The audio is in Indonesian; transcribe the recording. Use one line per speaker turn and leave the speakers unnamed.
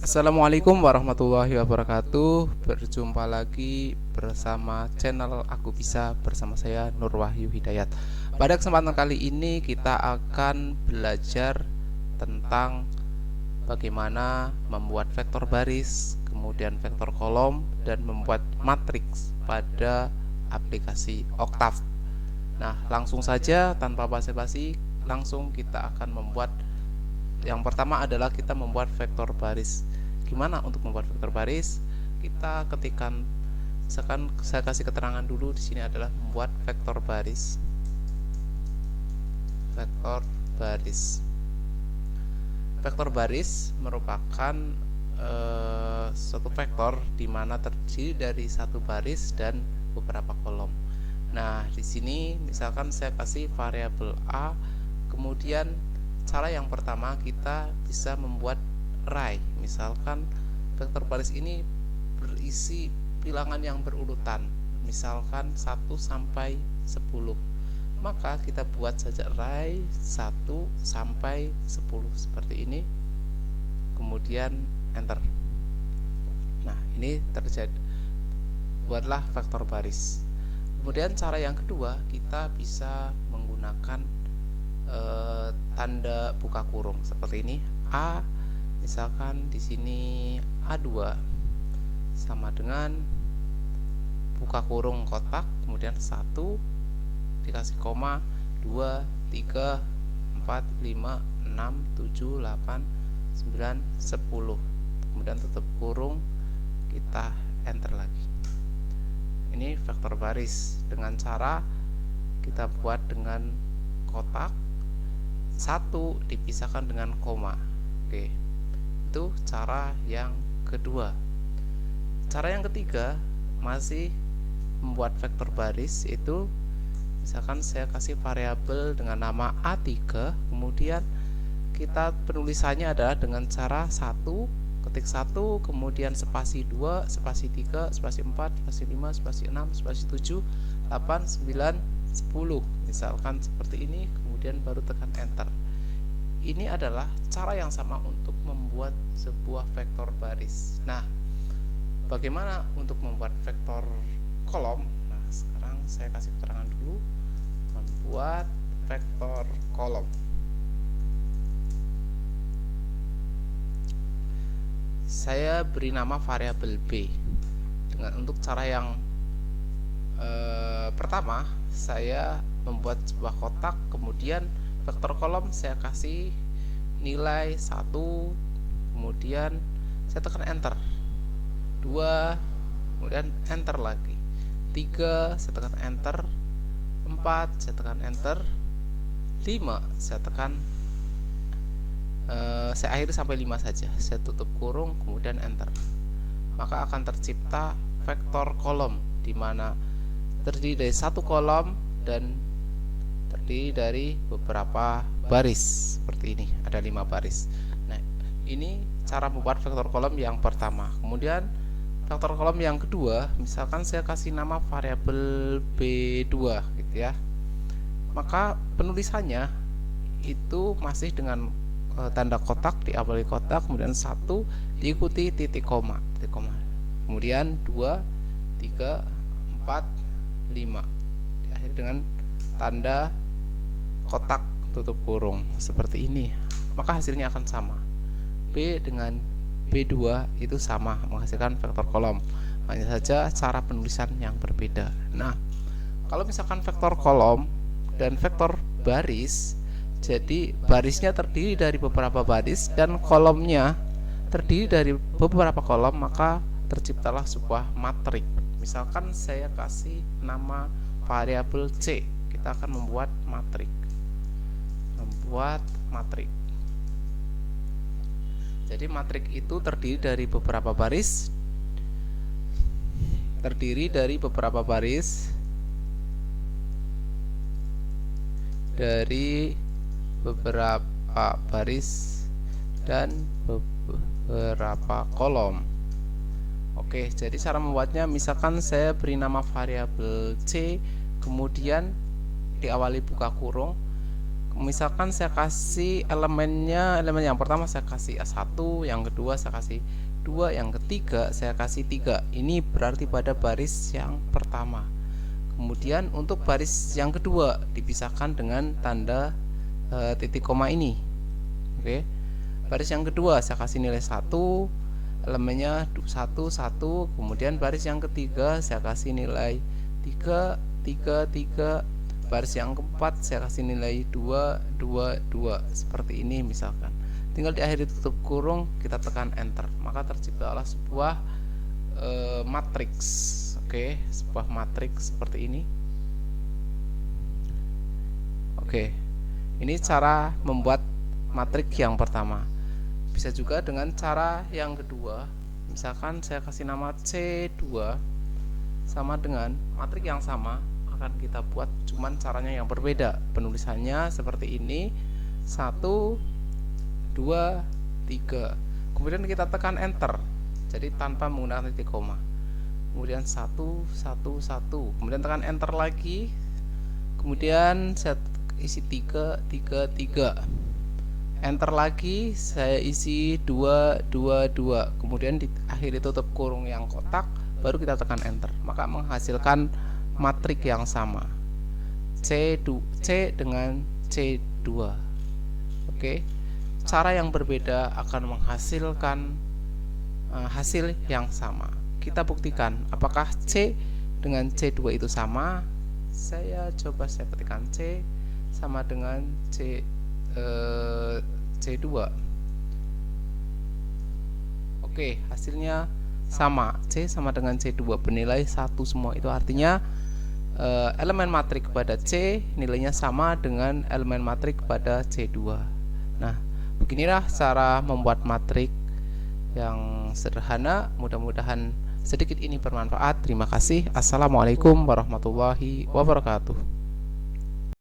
Assalamualaikum warahmatullahi wabarakatuh. Berjumpa lagi bersama channel Aku Bisa bersama saya Nur Wahyu Hidayat. Pada kesempatan kali ini kita akan belajar tentang bagaimana membuat vektor baris, kemudian vektor kolom, dan membuat matriks pada aplikasi Octave. Nah, langsung saja tanpa basa-basi, langsung kita akan membuat. Yang pertama adalah kita membuat vektor baris. Gimana untuk membuat vektor baris? Kita ketikkan, misalkan saya kasih keterangan dulu di sini adalah membuat vektor baris. Vektor baris. Vektor baris merupakan suatu vektor di mana terdiri dari satu baris dan beberapa kolom. Nah, di sini misalkan saya kasih variabel A, kemudian cara yang pertama kita bisa membuat array. Misalkan vektor baris ini berisi bilangan yang berurutan, misalkan 1 sampai 10. Maka kita buat saja array 1 sampai 10 seperti ini. Kemudian enter. Nah, ini terjadi. Buatlah vektor baris. Kemudian cara yang kedua, kita bisa menggunakan tanda buka kurung seperti ini. A, misalkan di sini A2 sama dengan buka kurung kotak, kemudian 1 dikasih koma, 2, 3, 4, 5, 6, 7, 8, 9, 10. Kemudian tutup kurung, kita enter lagi. Ini vektor baris dengan cara kita buat dengan kotak 1 dipisahkan dengan koma. Oke, itu cara yang kedua. Cara yang ketiga masih membuat vektor baris, itu misalkan saya kasih variabel dengan nama A3, kemudian kita penulisannya adalah dengan cara 1, ketik 1, kemudian spasi 2, spasi 3, spasi 4, spasi 5, spasi 6, spasi 7, 8, 9, 10. Misalkan seperti ini, kemudian baru tekan enter. Ini adalah cara yang sama untuk membuat sebuah vektor baris. Nah, bagaimana untuk membuat vektor kolom? Nah, sekarang saya kasih keterangan dulu. Membuat vektor kolom. Saya beri nama variabel B. Untuk cara yang pertama, saya membuat sebuah kotak, kemudian vektor kolom saya kasih nilai 1, kemudian saya tekan enter. 2, kemudian enter lagi. 3, saya tekan enter. 4, saya tekan enter. 5, saya tekan saya akhiri sampai 5 saja. Saya tutup kurung, kemudian enter. Maka akan tercipta vektor kolom di mana terdiri dari satu kolom dan terdiri dari beberapa baris seperti ini, ada 5 baris. Nah, ini cara membuat vektor kolom yang pertama. Kemudian vektor kolom yang kedua, misalkan saya kasih nama variabel B2 gitu ya. Maka penulisannya itu masih dengan tanda kotak, diawali kotak, kemudian 1 diikuti titik koma, kemudian 2, 3, 4, 5, diakhiri dengan tanda kotak tutup kurung seperti ini. Maka hasilnya akan sama. B dengan B2 itu sama, menghasilkan vektor kolom. Hanya saja cara penulisan yang berbeda. Nah, kalau misalkan vektor kolom dan vektor baris, jadi barisnya terdiri dari beberapa baris dan kolomnya terdiri dari beberapa kolom, maka terciptalah sebuah matrik. Misalkan saya kasih nama variabel C, kita akan membuat matrik. Jadi matrik itu terdiri dari beberapa baris, dan beberapa kolom. Oke, jadi cara membuatnya, misalkan saya beri nama variabel C, kemudian diawali buka kurung, Misalkan saya kasih elemen yang pertama saya kasih 1, yang kedua saya kasih 2, yang ketiga saya kasih 3. Ini berarti pada baris yang pertama. Kemudian untuk baris yang kedua dipisahkan dengan tanda titik koma ini. Oke. Baris yang kedua saya kasih nilai 1, elemennya 1 1, kemudian baris yang ketiga saya kasih nilai 3 3 3, baris yang keempat saya kasih nilai 2 2 2, seperti ini misalkan. Tinggal di akhir tutup kurung kita tekan enter, maka terciptalah sebuah matriks. Oke, sebuah matriks seperti ini. Oke, ini cara membuat matriks yang pertama. Bisa juga dengan cara yang kedua. Misalkan saya kasih nama C2 sama dengan matriks yang sama akan kita buat, cuman caranya yang berbeda. Penulisannya seperti ini, 1 2 3. Kemudian kita tekan enter. Jadi tanpa menggunakan titik koma. Kemudian 1 1 1. Kemudian tekan enter lagi. Kemudian saya isi 3 3 3. Enter lagi, saya isi 2 2 2. Kemudian di akhir tutup kurung yang kotak, baru kita tekan enter, maka menghasilkan matriks yang sama, C dengan C2. Oke, cara yang berbeda akan menghasilkan hasil yang sama. Kita buktikan apakah C dengan C2 itu sama. Saya coba saya ketikkan C sama dengan C2. Oke, hasilnya sama, C sama dengan C2 bernilai 1 semua. Itu artinya elemen matriks pada C nilainya sama dengan elemen matriks pada C2. Nah, beginilah cara membuat matriks yang sederhana. Mudah-mudahan sedikit ini bermanfaat. Terima kasih. Assalamualaikum warahmatullahi wabarakatuh.